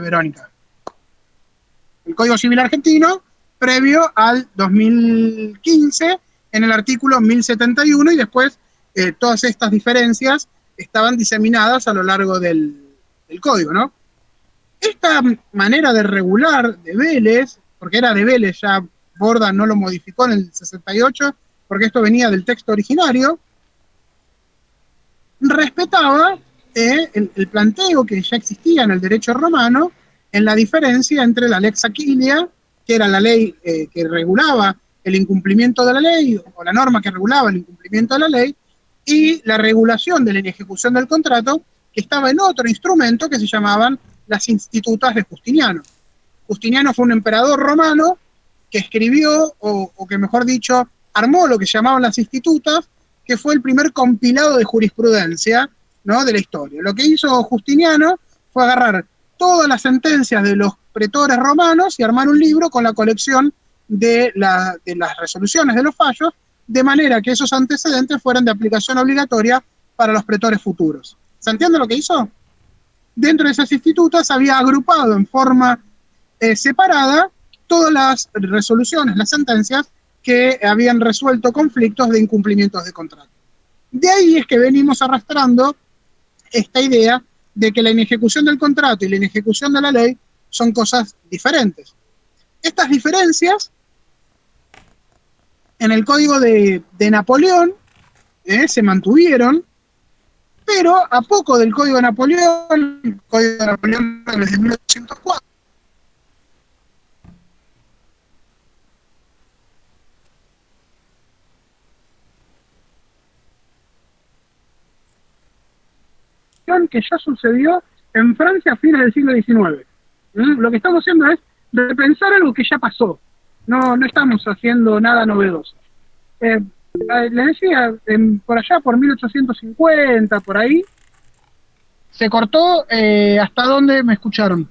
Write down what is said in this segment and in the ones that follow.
Verónica. El Código Civil argentino, previo al 2015, en el artículo 1071, y después todas estas diferencias estaban diseminadas a lo largo del código, ¿no? Esta manera de regular de Vélez, porque era de Vélez, ya Borda no lo modificó en el 68, porque esto venía del texto originario, respetaba el planteo que ya existía en el derecho romano, en la diferencia entre la lex Aquilia, que era la ley que regulaba el incumplimiento de la ley, o la norma que regulaba el incumplimiento de la ley, y la regulación de la inejecución del contrato, que estaba en otro instrumento que se llamaban las institutas de Justiniano. Justiniano fue un emperador romano que escribió, o que mejor dicho, armó lo que llamaban las institutas, que fue el primer compilado de jurisprudencia, ¿no?, de la historia. Lo que hizo Justiniano fue agarrar todas las sentencias de los pretores romanos y armar un libro con la colección de las resoluciones de los fallos, de manera que esos antecedentes fueran de aplicación obligatoria para los pretores futuros. ¿Se entiende lo que hizo? Dentro de esas institutas había agrupado en forma separada todas las resoluciones, las sentencias que habían resuelto conflictos de incumplimientos de contrato. De ahí es que venimos arrastrando esta idea de que la inejecución del contrato y la inejecución de la ley son cosas diferentes. Estas diferencias en el Código de Napoleón se mantuvieron, pero a poco del Código de Napoleón, el Código de Napoleón desde 1804, que ya sucedió en Francia a fines del siglo XIX. Lo que estamos haciendo es repensar algo que ya pasó. No estamos haciendo nada novedoso. Les decía, por allá, por 1850, por ahí, se cortó hasta donde me escucharon.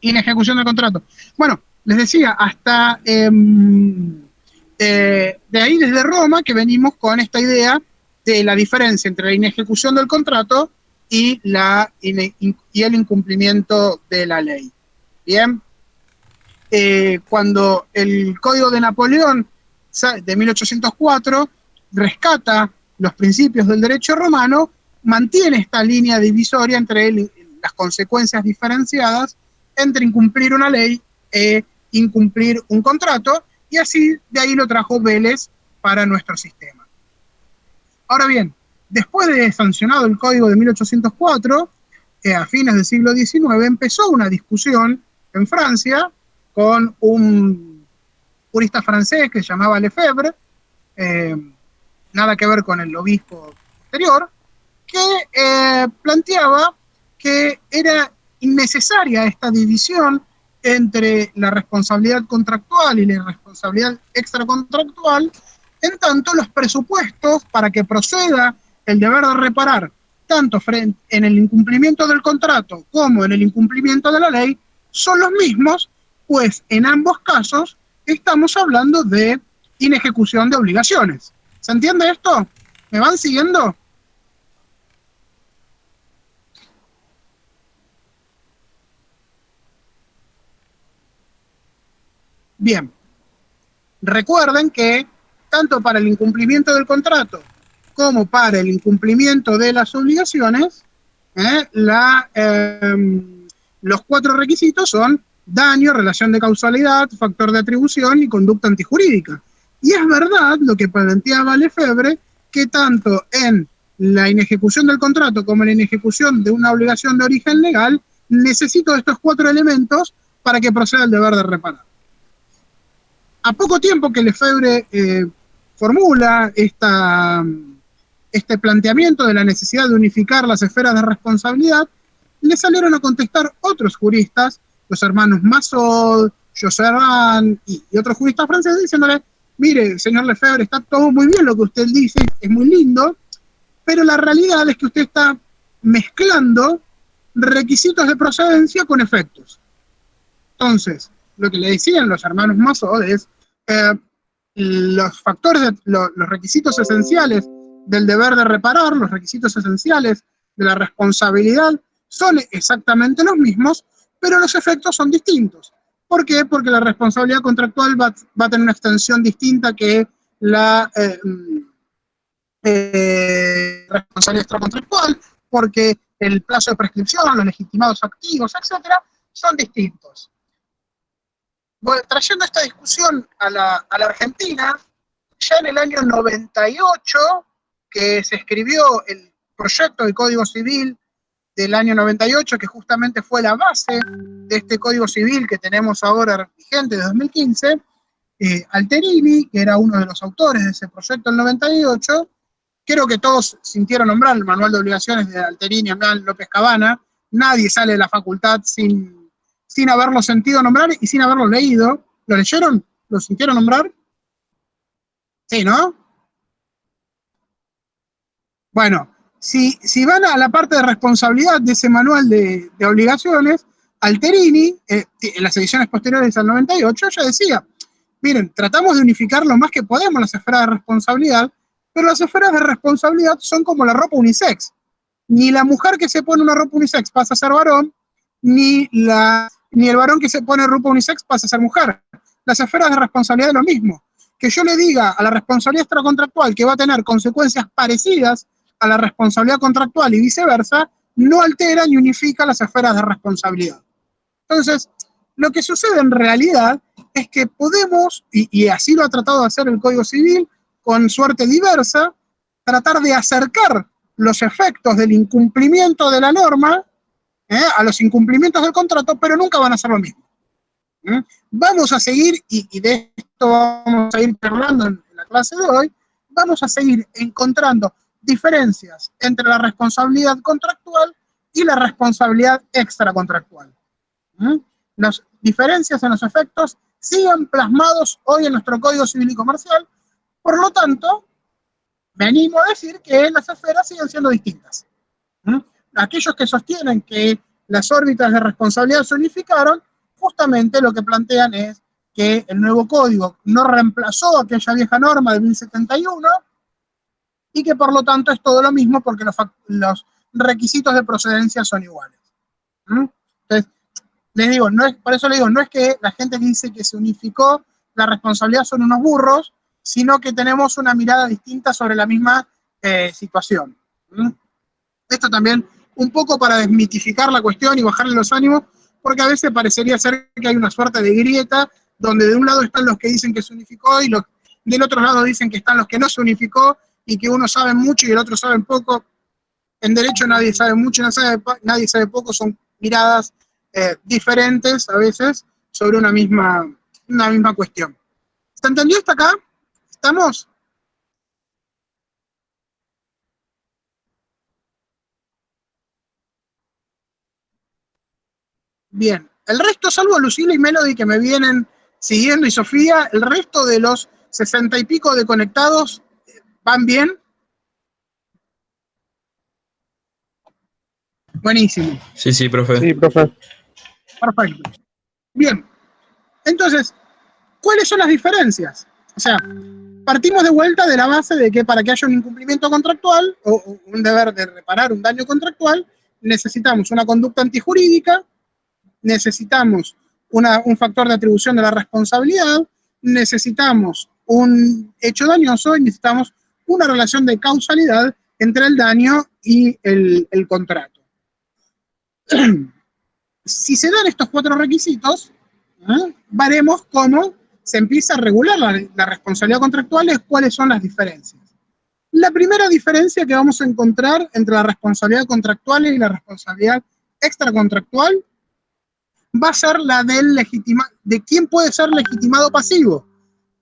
Inejecución del contrato. Bueno, les decía, hasta de ahí desde Roma que venimos con esta idea de la diferencia entre la inejecución del contrato y el incumplimiento de la ley. Bien. Cuando el Código de Napoleón de 1804 rescata los principios del derecho romano, mantiene esta línea divisoria entre las consecuencias diferenciadas entre incumplir una ley e incumplir un contrato, y así de ahí lo trajo Vélez para nuestro sistema. Ahora bien, después de sancionado el Código de 1804, a fines del siglo XIX, empezó una discusión en Francia con un jurista francés que se llamaba Lefebvre, nada que ver con el obispo anterior, que planteaba que era innecesaria esta división entre la responsabilidad contractual y la responsabilidad extracontractual, en tanto los presupuestos para que proceda el deber de reparar, tanto en el incumplimiento del contrato como en el incumplimiento de la ley, son los mismos, pues en ambos casos estamos hablando de inejecución de obligaciones. ¿Se entiende esto? ¿Me van siguiendo? Bien. Recuerden que tanto para el incumplimiento del contrato como para el incumplimiento de las obligaciones, los 4 requisitos son daño, relación de causalidad, factor de atribución y conducta antijurídica. Y es verdad lo que planteaba Lefebvre, que tanto en la inejecución del contrato como en la inejecución de una obligación de origen legal, necesito estos 4 elementos para que proceda el deber de reparar. A poco tiempo que Lefebvre formula este planteamiento de la necesidad de unificar las esferas de responsabilidad, le salieron a contestar otros juristas, los hermanos Massot, Josserand y otros juristas franceses, diciéndole: mire, señor Lefebvre, está todo muy bien lo que usted dice, es muy lindo, pero la realidad es que usted está mezclando requisitos de procedencia con efectos. Entonces, lo que le decían los hermanos Massot es los factores, los requisitos esenciales del deber de reparar, los requisitos esenciales de la responsabilidad son exactamente los mismos, pero los efectos son distintos. ¿Por qué? Porque la responsabilidad contractual va a tener una extensión distinta que la responsabilidad extracontractual, porque el plazo de prescripción, los legitimados activos, etcétera, son distintos. Bueno, trayendo esta discusión a la Argentina, ya en el año 98, que se escribió el proyecto del Código Civil del año 98, que justamente fue la base de este Código Civil que tenemos ahora vigente de 2015, Alterini, que era uno de los autores de ese proyecto del 98, creo que todos sintieron nombrar el manual de obligaciones de Alterini, Hernán López Cabana, nadie sale de la facultad sin haberlo sentido nombrar y sin haberlo leído. ¿Lo leyeron? ¿Lo sintieron nombrar? Sí, ¿no? Bueno, si van a la parte de responsabilidad de ese manual de obligaciones, Alterini, en las ediciones posteriores al 98, ya decía, miren, tratamos de unificar lo más que podemos las esferas de responsabilidad, pero las esferas de responsabilidad son como la ropa unisex. Ni la mujer que se pone una ropa unisex pasa a ser varón, ni el varón que se pone ropa unisex pasa a ser mujer. Las esferas de responsabilidad es lo mismo. Que yo le diga a la responsabilidad extracontractual que va a tener consecuencias parecidas a la responsabilidad contractual y viceversa, no altera ni unifica las esferas de responsabilidad. Entonces, lo que sucede en realidad es que podemos, y así lo ha tratado de hacer el Código Civil, con suerte diversa, tratar de acercar los efectos del incumplimiento de la norma a los incumplimientos del contrato, pero nunca van a ser lo mismo. Vamos a seguir, y de esto vamos a ir hablando en la clase de hoy, vamos a seguir encontrando diferencias entre la responsabilidad contractual y la responsabilidad extracontractual. Las diferencias en los efectos siguen plasmados hoy en nuestro Código Civil y Comercial, por lo tanto, venimos a decir que las esferas siguen siendo distintas. Aquellos que sostienen que las órbitas de responsabilidad se unificaron, justamente lo que plantean es que el nuevo código no reemplazó aquella vieja norma de 1071 y que por lo tanto es todo lo mismo porque los requisitos de procedencia son iguales. Entonces, les digo, por eso les digo, no es que la gente que dice que se unificó la responsabilidad son unos burros, sino que tenemos una mirada distinta sobre la misma situación. Esto también un poco para desmitificar la cuestión y bajarle los ánimos, porque a veces parecería ser que hay una suerte de grieta, donde de un lado están los que dicen que se unificó y del otro lado dicen que están los que no se unificó y que uno sabe mucho y el otro sabe poco. En derecho nadie sabe mucho, nadie sabe poco, son miradas diferentes a veces sobre una misma cuestión. ¿Se entendió hasta acá? ¿Estamos? Bien. El resto, salvo Lucila y Melody que me vienen siguiendo y Sofía, el resto de los 60 y pico de conectados van bien. Buenísimo. Sí, profe. Sí, profe. Perfecto. Bien. Entonces, ¿cuáles son las diferencias? O sea, partimos de vuelta de la base de que para que haya un incumplimiento contractual o un deber de reparar un daño contractual, necesitamos una conducta antijurídica, necesitamos un factor de atribución de la responsabilidad, necesitamos un hecho dañoso y necesitamos una relación de causalidad entre el daño y el contrato. Si se dan estos cuatro requisitos, veremos cómo se empieza a regular la responsabilidad contractual y cuáles son las diferencias. La primera diferencia que vamos a encontrar entre la responsabilidad contractual y la responsabilidad extracontractual va a ser la de quién puede ser legitimado pasivo.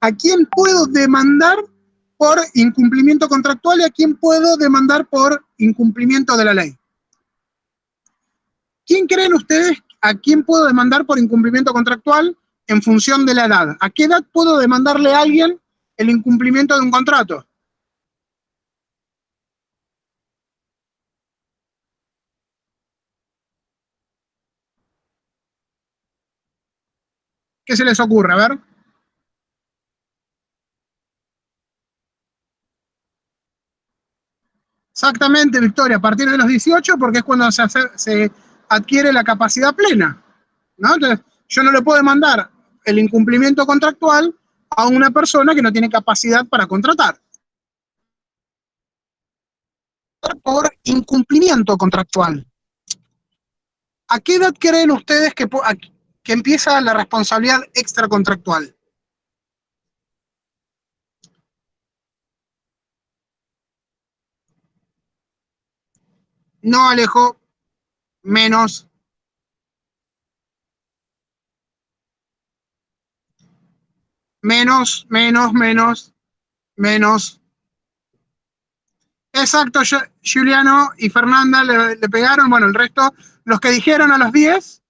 ¿A quién puedo demandar por incumplimiento contractual y a quién puedo demandar por incumplimiento de la ley? ¿Quién creen ustedes a quién puedo demandar por incumplimiento contractual en función de la edad? ¿A qué edad puedo demandarle a alguien el incumplimiento de un contrato? ¿Qué se les ocurre? A ver. Exactamente, Victoria, a partir de los 18, porque es cuando se adquiere la capacidad plena, ¿no? Entonces, yo no le puedo demandar el incumplimiento contractual a una persona que no tiene capacidad para contratar. Por incumplimiento contractual. ¿A qué edad creen ustedes que empieza la responsabilidad extracontractual? No, Alejo, menos, menos. Exacto, Juliano y Fernanda le pegaron, bueno, el resto, los que dijeron a los 10,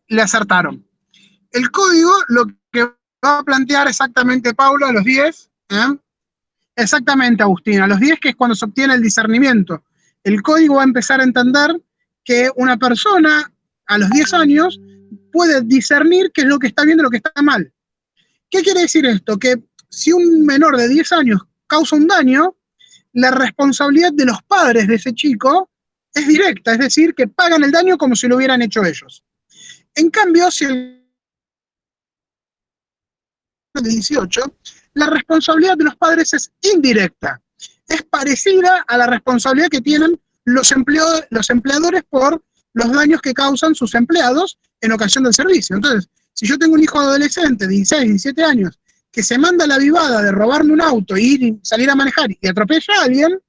le acertaron. El código lo que va a plantear exactamente Paulo a los 10, ¿eh? Exactamente, Agustín, a los 10, que es cuando se obtiene el discernimiento. El código va a empezar a entender que una persona a los 10 años puede discernir qué es lo que está bien y lo que está mal. ¿Qué quiere decir esto? Que si un menor de 10 años causa un daño, la responsabilidad de los padres de ese chico es directa, es decir, que pagan el daño como si lo hubieran hecho ellos. En cambio, si el de 18, la responsabilidad de los padres es indirecta. Es parecida a la responsabilidad que tienen los empleadores por los daños que causan sus empleados en ocasión del servicio. Entonces, si yo tengo un hijo adolescente de 16, 17 años que se manda la vivada de robarme un auto, ir, salir a manejar y atropella a alguien,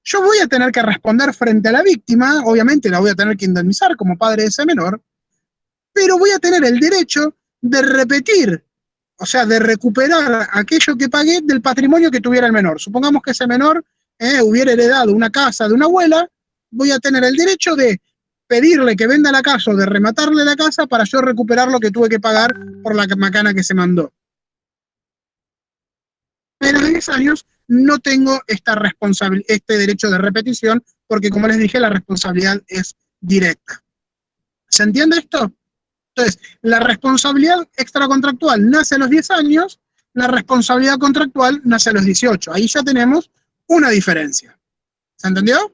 yo voy a tener que responder frente a la víctima, obviamente la voy a tener que indemnizar como padre de ese menor, pero voy a tener el derecho de repetir, o sea, de recuperar aquello que pagué del patrimonio que tuviera el menor. Supongamos que ese menor hubiera heredado una casa de una abuela, voy a tener el derecho de pedirle que venda la casa o de rematarle la casa para yo recuperar lo que tuve que pagar por la macana que se mandó. Pero de 10 años no tengo este derecho de repetición porque, como les dije, la responsabilidad es directa. ¿Se entiende esto? Entonces, la responsabilidad extracontractual nace a los 10 años, la responsabilidad contractual nace a los 18. Ahí ya tenemos una diferencia. ¿Se entendió?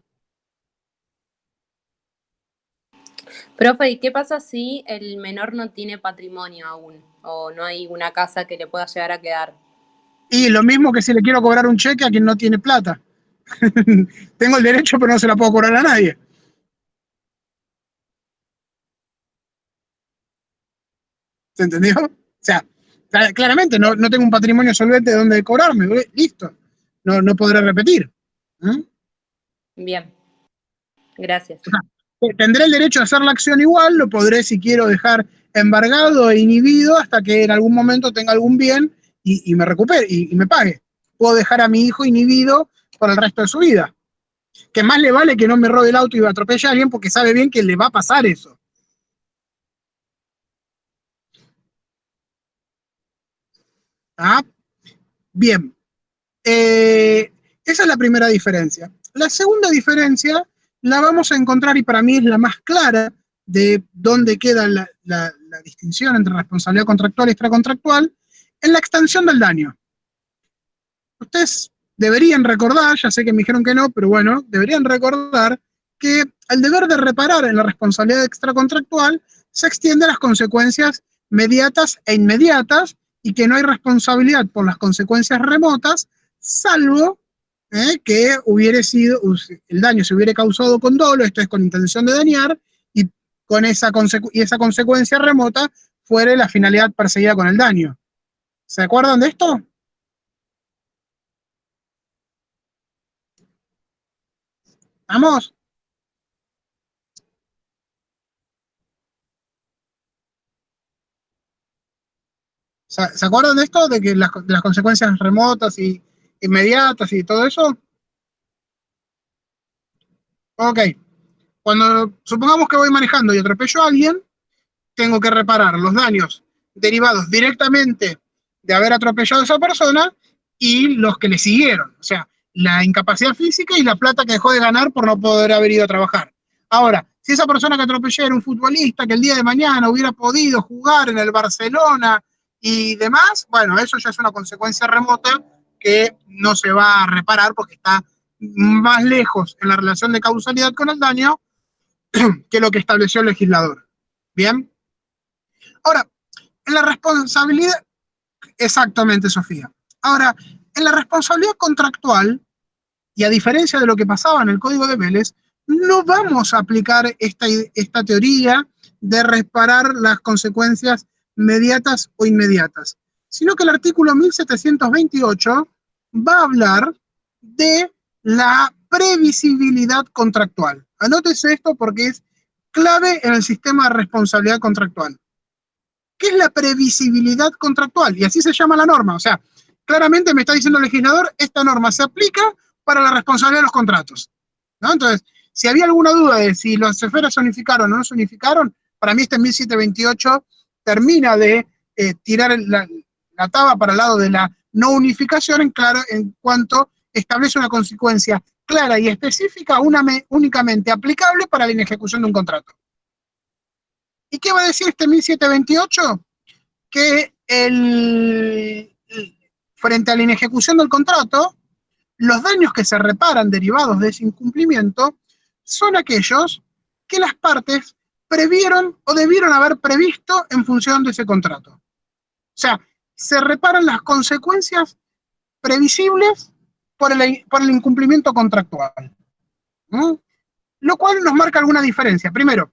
Profe, ¿y qué pasa si el menor no tiene patrimonio aún? ¿O no hay una casa que le pueda llegar a quedar? Y lo mismo que si le quiero cobrar un cheque a quien no tiene plata. Tengo el derecho, pero no se la puedo cobrar a nadie. ¿Se entendió? O sea, claramente no tengo un patrimonio solvente de donde cobrarme. Listo. No podré repetir. ¿Mm? Bien, gracias. O sea, tendré el derecho a hacer la acción igual, lo podré, si quiero, dejar embargado e inhibido hasta que en algún momento tenga algún bien y me recupere y me pague. Puedo dejar a mi hijo inhibido por el resto de su vida. Que más le vale que no me robe el auto y atropelle a alguien porque sabe bien que le va a pasar eso. ¿Ah? Bien. Esa es la primera diferencia. La segunda diferencia la vamos a encontrar, y para mí es la más clara de dónde queda la distinción entre responsabilidad contractual y extracontractual, en la extensión del daño. Ustedes deberían recordar, ya sé que me dijeron que no, pero bueno, deberían recordar que el deber de reparar en la responsabilidad extracontractual se extiende a las consecuencias mediatas e inmediatas y que no hay responsabilidad por las consecuencias remotas, salvo que hubiera sido, el daño se hubiera causado con dolo, esto es con intención de dañar, y con esa consecuencia remota fuera la finalidad perseguida con el daño. ¿Se acuerdan de esto? ¿Vamos? ¿Se acuerdan de esto? De que de las consecuencias remotas y inmediatas y todo eso. Ok. Cuando supongamos que voy manejando y atropello a alguien, tengo que reparar los daños derivados directamente de haber atropellado a esa persona y los que le siguieron. O sea, la incapacidad física y la plata que dejó de ganar por no poder haber ido a trabajar. Ahora, si esa persona que atropellé era un futbolista que el día de mañana hubiera podido jugar en el Barcelona y demás, bueno, eso ya es una consecuencia remota que no se va a reparar porque está más lejos en la relación de causalidad con el daño que lo que estableció el legislador. ¿Bien? Ahora, en la responsabilidad, exactamente, Sofía. Ahora, en la responsabilidad contractual, y a diferencia de lo que pasaba en el Código de Vélez, no vamos a aplicar esta teoría de reparar las consecuencias mediatas o inmediatas, sino que el artículo 1728 va a hablar de la previsibilidad contractual. Anótese esto porque es clave en el sistema de responsabilidad contractual. ¿Qué es la previsibilidad contractual? Y así se llama la norma. O sea, claramente me está diciendo el legislador, esta norma se aplica para la responsabilidad de los contratos, ¿no? Entonces, si había alguna duda de si las esferas se unificaron o no se unificaron, para mí este 1728 termina de tirar la taba para el lado de la no unificación en cuanto establece una consecuencia clara y específica, únicamente aplicable para la inejecución de un contrato. ¿Y qué va a decir este 1728? Que frente a la inejecución del contrato, los daños que se reparan derivados de ese incumplimiento son aquellos que las partes previeron o debieron haber previsto en función de ese contrato. O sea, se reparan las consecuencias previsibles por el incumplimiento contractual. ¿Mm? Lo cual nos marca alguna diferencia. Primero,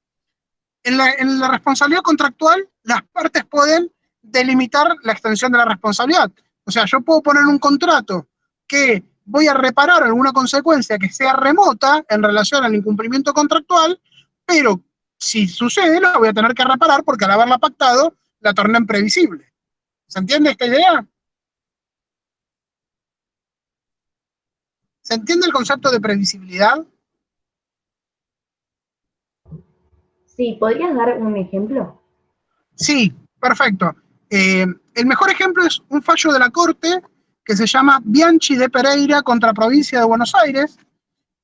en la responsabilidad contractual, las partes pueden delimitar la extensión de la responsabilidad. O sea, yo puedo poner un contrato que voy a reparar alguna consecuencia que sea remota en relación al incumplimiento contractual, pero si sucede, la voy a tener que reparar porque al haberla pactado, la torné imprevisible. ¿Se entiende esta idea? ¿Se entiende el concepto de previsibilidad? Sí, ¿podrías dar un ejemplo? Sí, perfecto. El mejor ejemplo es un fallo de la Corte que se llama Bianchi de Pereira contra Provincia de Buenos Aires,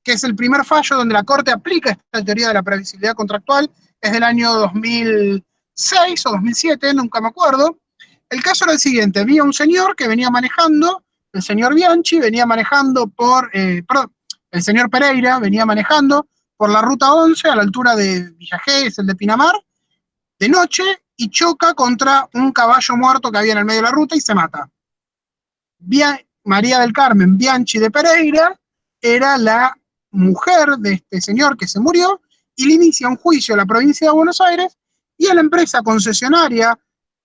que es el primer fallo donde la Corte aplica esta teoría de la previsibilidad contractual, es del año 2006 o 2007, nunca me acuerdo. El caso era el siguiente: había un señor que venía manejando, el señor Bianchi venía manejando perdón, el señor Pereira venía manejando por la ruta 11 a la altura de Villa Gesell, de Pinamar, de noche, y choca contra un caballo muerto que había en el medio de la ruta y se mata. María del Carmen Bianchi de Pereira era la mujer de este señor que se murió y le inicia un juicio a la provincia de Buenos Aires y a la empresa concesionaria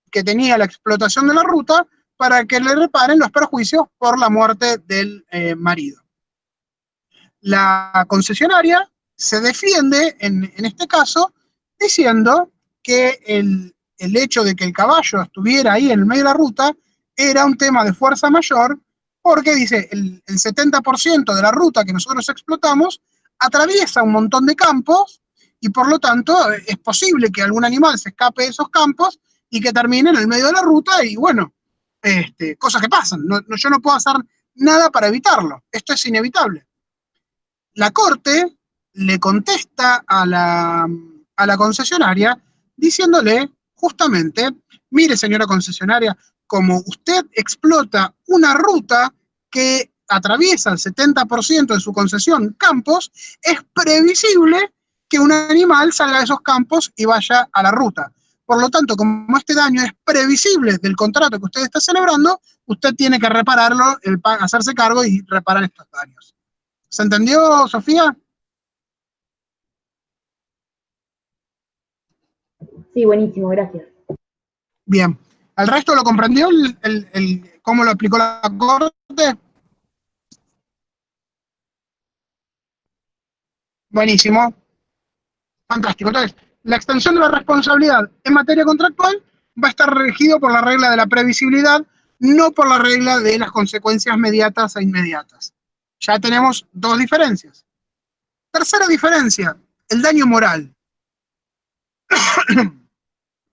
que tenía la explotación de la ruta para que le reparen los perjuicios por la muerte del marido. La concesionaria se defiende en este caso diciendo que el hecho de que el caballo estuviera ahí en el medio de la ruta era un tema de fuerza mayor, porque dice, el 70% de la ruta que nosotros explotamos atraviesa un montón de campos y por lo tanto es posible que algún animal se escape de esos campos y que termine en el medio de la ruta y bueno, cosas que pasan. Yo no puedo hacer nada para evitarlo. Esto es inevitable. La Corte le contesta a la concesionaria diciéndole justamente, mire señora concesionaria, como usted explota una ruta que atraviesa el 70% de su concesión campos, es previsible que un animal salga de esos campos y vaya a la ruta. Por lo tanto, como este daño es previsible del contrato que usted está celebrando, usted tiene que repararlo, hacerse cargo y reparar estos daños. ¿Se entendió, Sofía? Sí, buenísimo, gracias. Bien. ¿Al resto lo comprendió cómo lo aplicó la Corte? Buenísimo. Fantástico. Entonces, la extensión de la responsabilidad en materia contractual va a estar regido por la regla de la previsibilidad, no por la regla de las consecuencias mediatas e inmediatas. Ya tenemos dos diferencias. Tercera diferencia, el daño moral,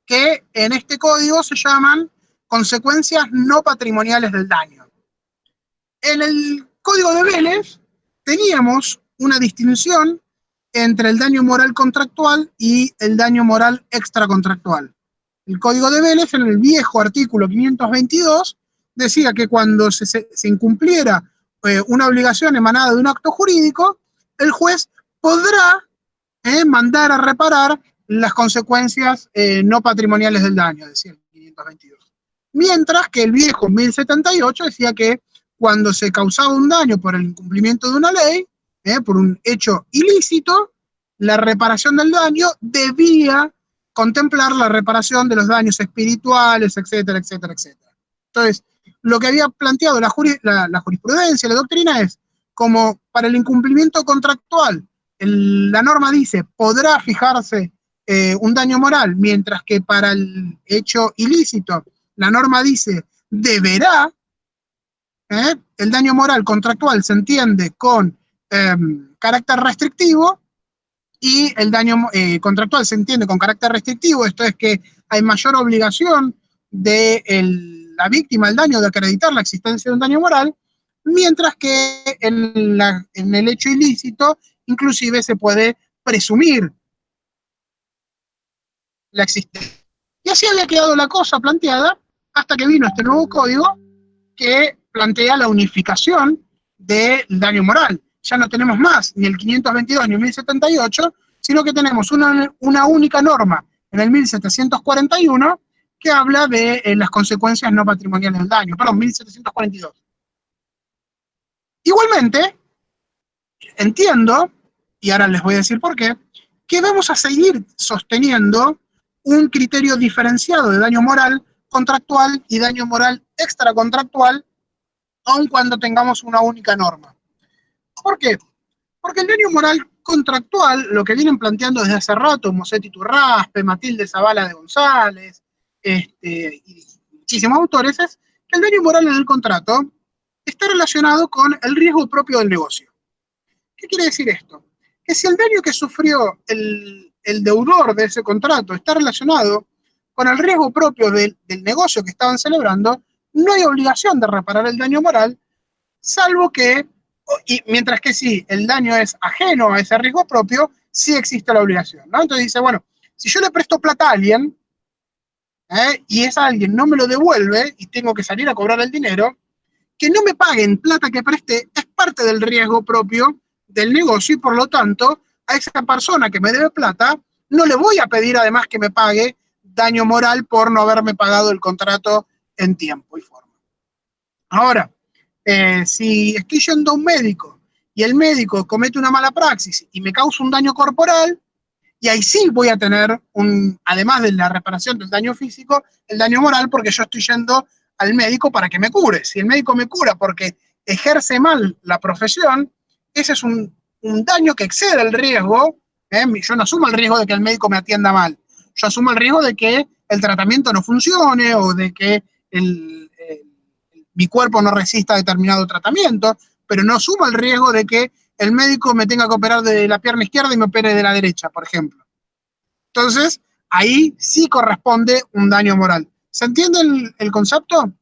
que en este código se llaman consecuencias no patrimoniales del daño. En el código de Vélez teníamos una distinción entre el daño moral contractual y el daño moral extracontractual. El código de Vélez, en el viejo artículo 522, decía que cuando se incumpliera una obligación emanada de un acto jurídico, el juez podrá mandar a reparar las consecuencias no patrimoniales del daño, decía el 522. Mientras que el viejo 1078 decía que cuando se causaba un daño por el incumplimiento de una ley, por un hecho ilícito, la reparación del daño debía contemplar la reparación de los daños espirituales, etcétera, etcétera, etcétera. Entonces, lo que había planteado la jurisprudencia, la doctrina es, como para el incumplimiento contractual, la norma dice, podrá fijarse un daño moral, mientras que para el hecho ilícito, la norma dice, deberá, el daño moral contractual se entiende con carácter restrictivo, y el daño contractual se entiende con carácter restrictivo, esto es que hay mayor obligación de la víctima del daño de acreditar la existencia de un daño moral, mientras que en el hecho ilícito inclusive se puede presumir la existencia. Y así había quedado la cosa planteada hasta que vino este nuevo código que plantea la unificación del daño moral. Ya no tenemos más ni el 522 ni el 1078, sino que tenemos una única norma en el 1741 que habla de las consecuencias no patrimoniales del daño. Perdón, 1742. Igualmente, entiendo, y ahora les voy a decir por qué, que vamos a seguir sosteniendo un criterio diferenciado de daño moral contractual y daño moral extracontractual, aun cuando tengamos una única norma. ¿Por qué? Porque el daño moral contractual, lo que vienen planteando desde hace rato, Mosetti Turraspe, Matilde Zavala de González, y muchísimos autores, es que el daño moral en el contrato está relacionado con el riesgo propio del negocio. ¿Qué quiere decir esto? Que si el daño que sufrió el deudor de ese contrato está relacionado con el riesgo propio del negocio que estaban celebrando, no hay obligación de reparar el daño moral, salvo que, y mientras que si el daño es ajeno a ese riesgo propio, sí existe la obligación, ¿no? Entonces dice, bueno, si yo le presto plata a alguien, y ese alguien no me lo devuelve y tengo que salir a cobrar el dinero, que no me paguen plata que presté es parte del riesgo propio del negocio y por lo tanto a esa persona que me debe plata no le voy a pedir además que me pague daño moral por no haberme pagado el contrato en tiempo y forma. Ahora, si estoy yendo a un médico y el médico comete una mala praxis y me causa un daño corporal, y ahí sí voy a tener, además de la reparación del daño físico, el daño moral, porque yo estoy yendo al médico para que me cure. Si el médico me cura porque ejerce mal la profesión, ese es un daño que excede el riesgo. Yo no asumo el riesgo de que el médico me atienda mal. Yo asumo el riesgo de que el tratamiento no funcione o de que mi cuerpo no resista determinado tratamiento, pero no asumo el riesgo de que el médico me tenga que operar de la pierna izquierda y me opere de la derecha, por ejemplo. Entonces, ahí sí corresponde un daño moral. ¿Se entiende el concepto?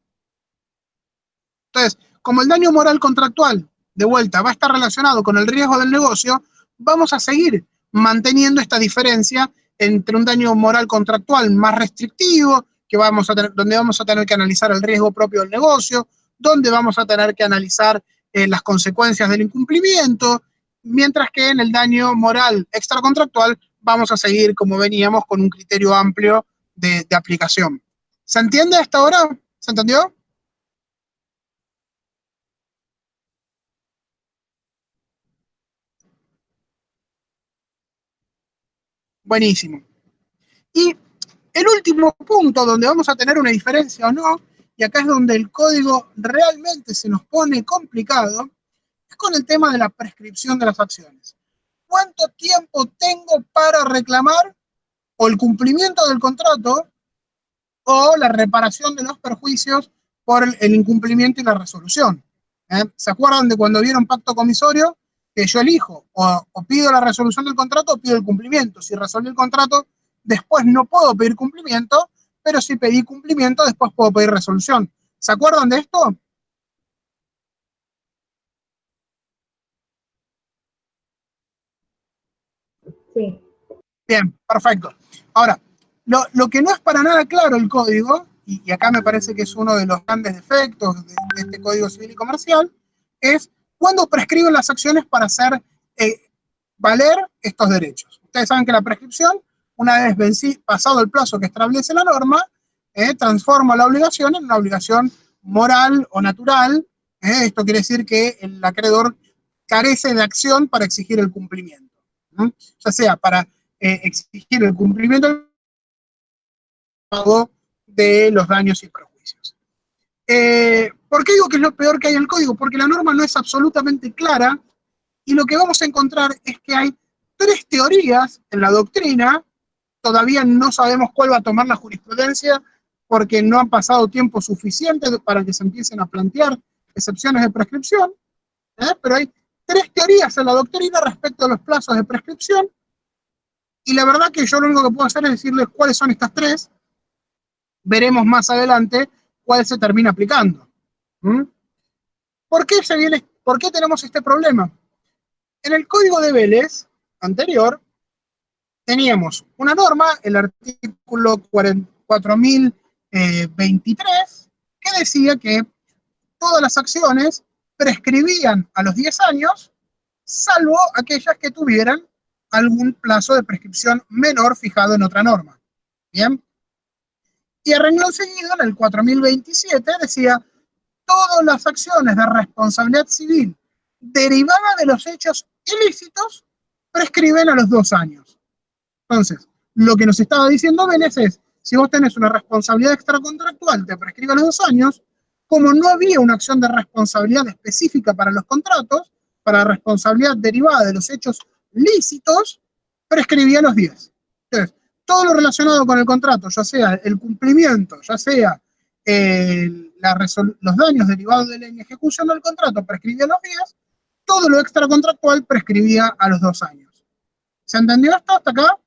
Entonces, como el daño moral contractual, de vuelta, va a estar relacionado con el riesgo del negocio, vamos a seguir manteniendo esta diferencia entre un daño moral contractual más restrictivo, donde vamos a tener que analizar el riesgo propio del negocio, donde vamos a tener que analizar las consecuencias del incumplimiento, mientras que en el daño moral extracontractual vamos a seguir como veníamos con un criterio amplio de aplicación. ¿Se entiende hasta ahora? ¿Se entendió? Buenísimo. Y el último punto donde vamos a tener una diferencia o no, y acá es donde el código realmente se nos pone complicado, es con el tema de la prescripción de las acciones. ¿Cuánto tiempo tengo para reclamar o el cumplimiento del contrato o la reparación de los perjuicios por el incumplimiento y la resolución? ¿Se acuerdan de cuando vieron pacto comisorio? Que yo elijo o pido la resolución del contrato o pido el cumplimiento. Si resolví el contrato, después no puedo pedir cumplimiento, pero si pedí cumplimiento, después puedo pedir resolución. ¿Se acuerdan de esto? Sí. Bien, perfecto. Ahora, lo que no es para nada claro el código, y acá me parece que es uno de los grandes defectos de este Código Civil y Comercial, es cuándo prescriben las acciones para hacer valer estos derechos. Ustedes saben que la prescripción, una vez pasado el plazo que establece la norma, transforma la obligación en una obligación moral o natural. Esto quiere decir que el acreedor carece de acción para exigir el cumplimiento, ¿no? Ya sea para exigir el cumplimiento del pago de los daños y perjuicios. ¿Por qué digo que es lo peor que hay en el código? Porque la norma no es absolutamente clara y lo que vamos a encontrar es que hay tres teorías en la doctrina. Todavía no sabemos cuál va a tomar la jurisprudencia porque no han pasado tiempo suficiente para que se empiecen a plantear excepciones de prescripción, pero hay tres teorías en la doctrina respecto a los plazos de prescripción y la verdad que yo lo único que puedo hacer es decirles cuáles son estas tres. Veremos más adelante cuál se termina aplicando. ¿Mm? ¿Por qué tenemos este problema? En el código de Vélez anterior teníamos una norma, el artículo 4023, que decía que todas las acciones prescribían a los 10 años, salvo aquellas que tuvieran algún plazo de prescripción menor fijado en otra norma. ¿Bien? Y a renglón seguido, en el 4027, decía todas las acciones de responsabilidad civil derivadas de los hechos ilícitos prescriben a los 2 años. Entonces, lo que nos estaba diciendo Vélez es, si vos tenés una responsabilidad extracontractual, te prescribe a los 2 años, como no había una acción de responsabilidad específica para los contratos, para la responsabilidad derivada de los hechos lícitos, prescribía a los 10. Entonces, todo lo relacionado con el contrato, ya sea el cumplimiento, ya sea los daños derivados de la inejecución del contrato, prescribía a los 10, todo lo extracontractual prescribía a los 2 años. ¿Se entendió esto hasta acá?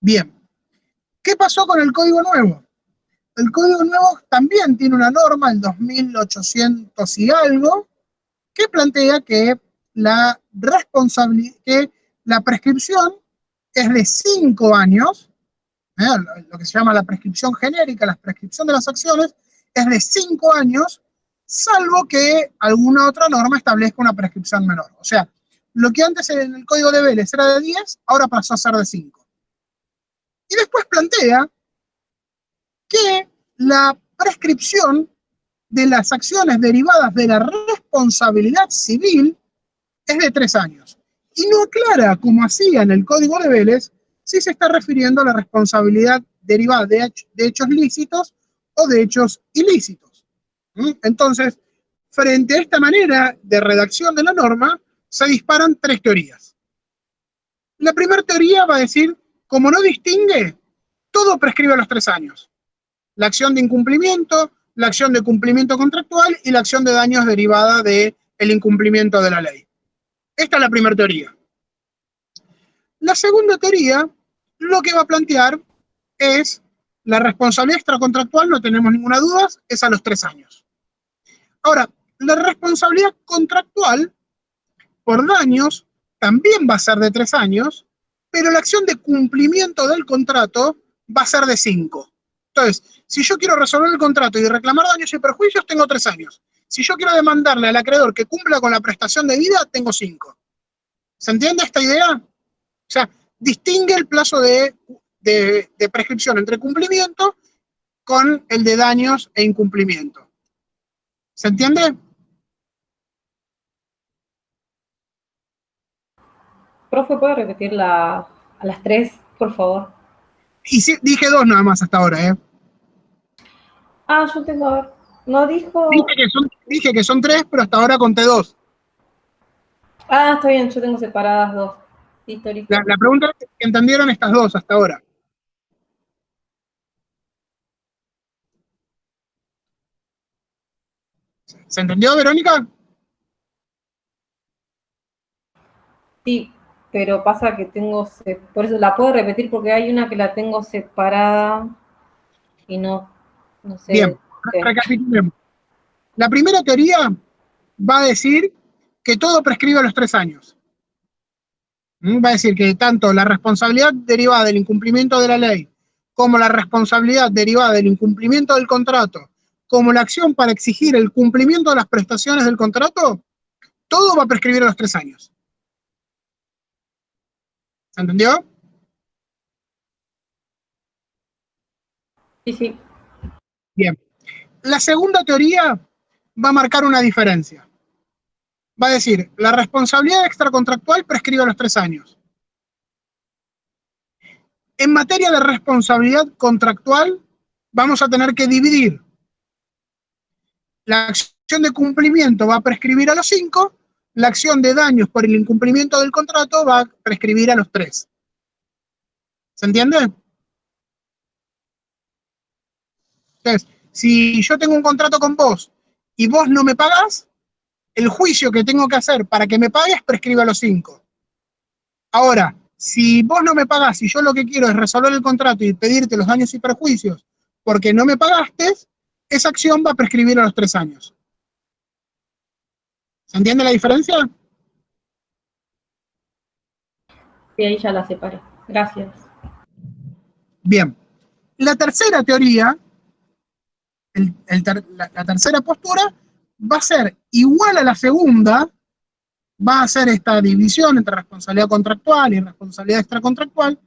Bien. ¿Qué pasó con el Código Nuevo? El Código Nuevo también tiene una norma, el 2800 y algo, que plantea que que la prescripción es de 5 años, lo que se llama la prescripción genérica, la prescripción de las acciones, es de 5 años, salvo que alguna otra norma establezca una prescripción menor. O sea, lo que antes en el Código de Vélez era de 10, ahora pasó a ser de 5. Y después plantea que la prescripción de las acciones derivadas de la responsabilidad civil es de 3 años. Y no aclara, como hacía en el Código de Vélez, si se está refiriendo a la responsabilidad derivada de hechos lícitos o de hechos ilícitos. Entonces, frente a esta manera de redacción de la norma, se disparan tres teorías. La primera teoría va a decir, como no distingue, todo prescribe a los 3 años. La acción de incumplimiento, la acción de cumplimiento contractual y la acción de daños derivada del incumplimiento de la ley. Esta es la primera teoría. La segunda teoría lo que va a plantear es la responsabilidad extracontractual, no tenemos ninguna duda, es a los 3 años. Ahora, la responsabilidad contractual por daños también va a ser de 3 años, pero la acción de cumplimiento del contrato va a ser de 5. Entonces, si yo quiero resolver el contrato y reclamar daños y perjuicios, tengo 3 años. Si yo quiero demandarle al acreedor que cumpla con la prestación de vida, tengo 5. ¿Se entiende esta idea? O sea, distingue el plazo de prescripción entre cumplimiento con el de daños e incumplimiento. ¿Se entiende? Profe, ¿puede repetir a las 3, por favor? Y sí, dije 2 nada más hasta ahora, ¿eh? Ah, yo tengo, a ver, no dijo... Dije que son 3, pero hasta ahora conté 2. Ah, está bien, yo tengo separadas 2. Listo, listo. La pregunta es que entendieron estas 2 hasta ahora. ¿Se entendió, Verónica? Sí, pero pasa que tengo... Por eso la puedo repetir porque hay una que la tengo separada y no sé... Bien, recapitulemos. La primera teoría va a decir que todo prescribe a los 3 años. Va a decir que tanto la responsabilidad derivada del incumplimiento de la ley, como la responsabilidad derivada del incumplimiento del contrato, como la acción para exigir el cumplimiento de las prestaciones del contrato, todo va a prescribir a los 3 años. ¿Se entendió? Sí, sí. Bien. La segunda teoría va a marcar una diferencia. Va a decir, la responsabilidad extracontractual prescribe a los 3 años. En materia de responsabilidad contractual, vamos a tener que dividir. La acción de cumplimiento va a prescribir a los 5, la acción de daños por el incumplimiento del contrato va a prescribir a los 3. ¿Se entiende? Entonces, si yo tengo un contrato con vos y vos no me pagás, el juicio que tengo que hacer para que me pagues prescribe a los 5. Ahora, si vos no me pagás y yo lo que quiero es resolver el contrato y pedirte los daños y perjuicios porque no me pagaste, esa acción va a prescribir a los 3 años. ¿Se entiende la diferencia? Sí, ahí ya la separé. Gracias. Bien. La tercera teoría, la tercera postura, va a ser igual a la segunda, va a ser esta división entre responsabilidad contractual y responsabilidad extracontractual,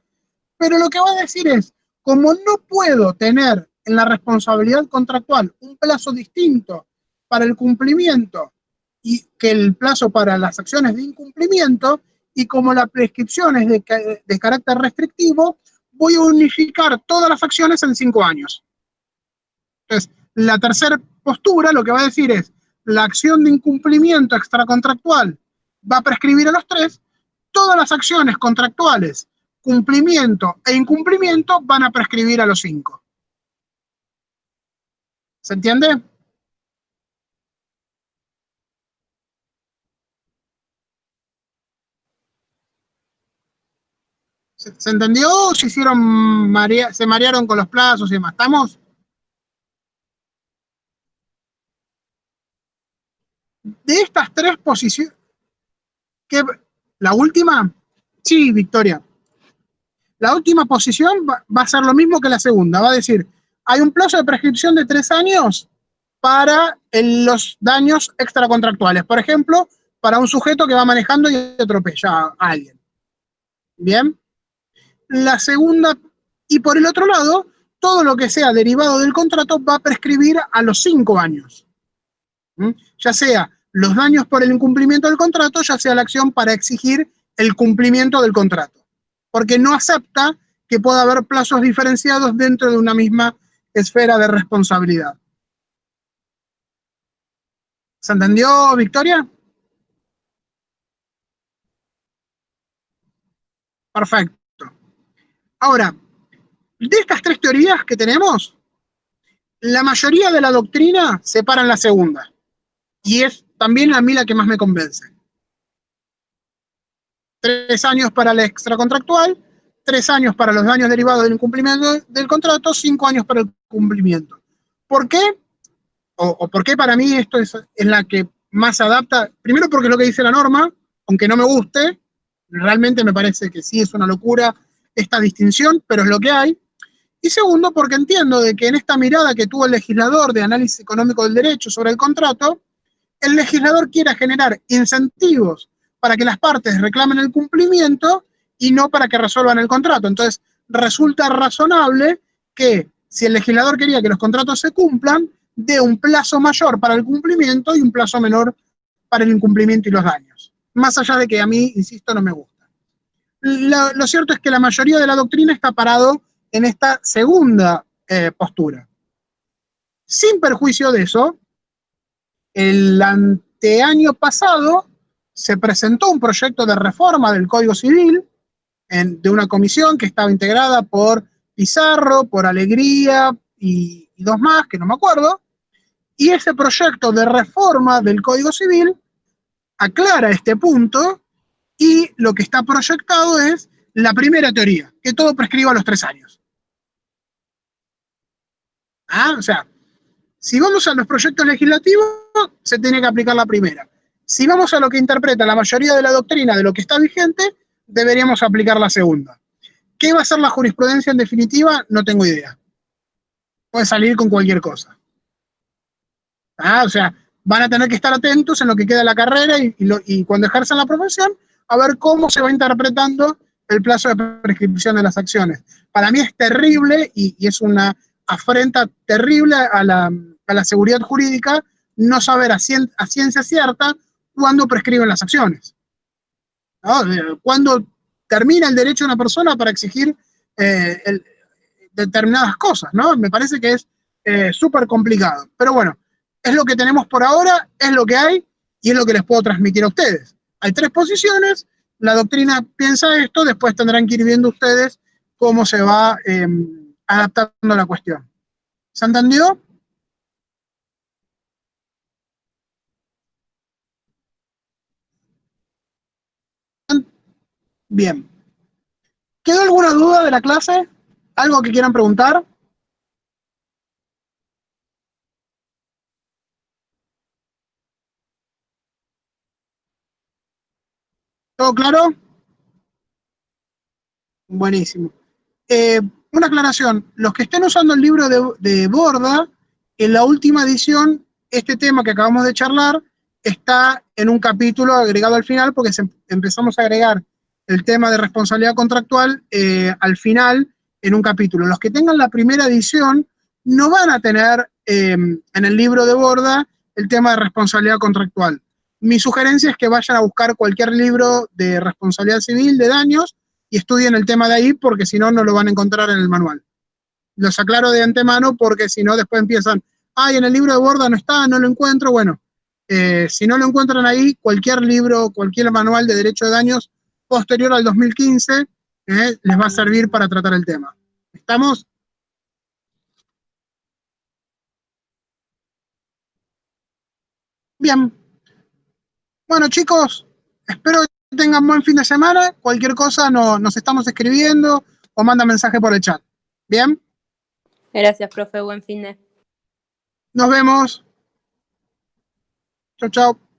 pero lo que va a decir es, como no puedo tener en la responsabilidad contractual un plazo distinto para el cumplimiento y que el plazo para las acciones de incumplimiento, y como la prescripción es de carácter restrictivo, voy a unificar todas las acciones en 5 años. Entonces, la tercera postura lo que va a decir es, la acción de incumplimiento extracontractual va a prescribir a los 3, todas las acciones contractuales, cumplimiento e incumplimiento, van a prescribir a los 5. ¿Se entiende? ¿Se entendió? ¿Se hicieron se marearon con los plazos y demás? ¿Estamos? De estas 3 posiciones, ¿la última? Sí, Victoria. La última posición va a ser lo mismo que la segunda. Va a decir, hay un plazo de prescripción de 3 años para los daños extracontractuales. Por ejemplo, para un sujeto que va manejando y atropella a alguien. Bien. La segunda, y por el otro lado, todo lo que sea derivado del contrato va a prescribir a los 5 años. Ya sea los daños por el incumplimiento del contrato, ya sea la acción para exigir el cumplimiento del contrato. Porque no acepta que pueda haber plazos diferenciados dentro de una misma esfera de responsabilidad. ¿Se entendió, Victoria? Perfecto. Ahora, de estas 3 teorías que tenemos, la mayoría de la doctrina se para en la segunda. Y es también a mí la que más me convence. 3 años para el extracontractual, 3 años para los daños derivados del incumplimiento del contrato, 5 años para el cumplimiento. ¿Por qué? O por qué para mí esto es la que más se adapta. Primero porque es lo que dice la norma, aunque no me guste, realmente me parece que sí es una locura esta distinción, pero es lo que hay. Y segundo, porque entiendo de que en esta mirada que tuvo el legislador de análisis económico del derecho sobre el contrato, el legislador quiera generar incentivos para que las partes reclamen el cumplimiento y no para que resuelvan el contrato. Entonces, resulta razonable que si el legislador quería que los contratos se cumplan, dé un plazo mayor para el cumplimiento y un plazo menor para el incumplimiento y los daños. Más allá de que a mí, insisto, no me gusta. Lo cierto es que la mayoría de la doctrina está parado en esta segunda postura. Sin perjuicio de eso, el anteaño pasado se presentó un proyecto de reforma del Código Civil de una comisión que estaba integrada por Pizarro, por Alegría y 2 más, que no me acuerdo, y ese proyecto de reforma del Código Civil aclara este punto y lo que está proyectado es la primera teoría, que todo prescriba a los 3 años. O sea, si vamos a los proyectos legislativos, se tiene que aplicar la primera. Si vamos a lo que interpreta la mayoría de la doctrina de lo que está vigente, deberíamos aplicar la segunda. ¿Qué va a ser la jurisprudencia en definitiva? No tengo idea. Puede salir con cualquier cosa. O sea, van a tener que estar atentos en lo que queda de la carrera y cuando ejerzan la profesión, a ver cómo se va interpretando el plazo de prescripción de las acciones. Para mí es terrible y es una afrenta terrible a la seguridad jurídica no saber a ciencia cierta cuándo prescriben las acciones, ¿no? Cuándo termina el derecho de una persona para exigir determinadas cosas, ¿no? Me parece que es súper complicado. Pero bueno, es lo que tenemos por ahora, es lo que hay y es lo que les puedo transmitir a ustedes. Hay 3 posiciones, la doctrina piensa esto, después tendrán que ir viendo ustedes cómo se va adaptando la cuestión. ¿Se entendió? Bien. ¿Quedó alguna duda de la clase? ¿Algo que quieran preguntar? ¿Todo claro? Buenísimo. Una aclaración, los que estén usando el libro de Borda, en la última edición, este tema que acabamos de charlar está en un capítulo agregado al final porque empezamos a agregar el tema de responsabilidad contractual al final en un capítulo. Los que tengan la primera edición no van a tener en el libro de Borda el tema de responsabilidad contractual. Mi sugerencia es que vayan a buscar cualquier libro de responsabilidad civil de daños y estudien el tema de ahí porque si no, no lo van a encontrar en el manual. Los aclaro de antemano porque si no, después empiezan, ay, en el libro de Borda no está, no lo encuentro. Bueno, si no lo encuentran ahí, cualquier libro, cualquier manual de derecho de daños posterior al 2015 les va a servir para tratar el tema. ¿Estamos? Bien. Bueno, chicos, espero que tengan buen fin de semana. Cualquier cosa nos estamos escribiendo o manda mensaje por el chat. ¿Bien? Gracias, profe. Buen fin de. Nos vemos. Chau, chau.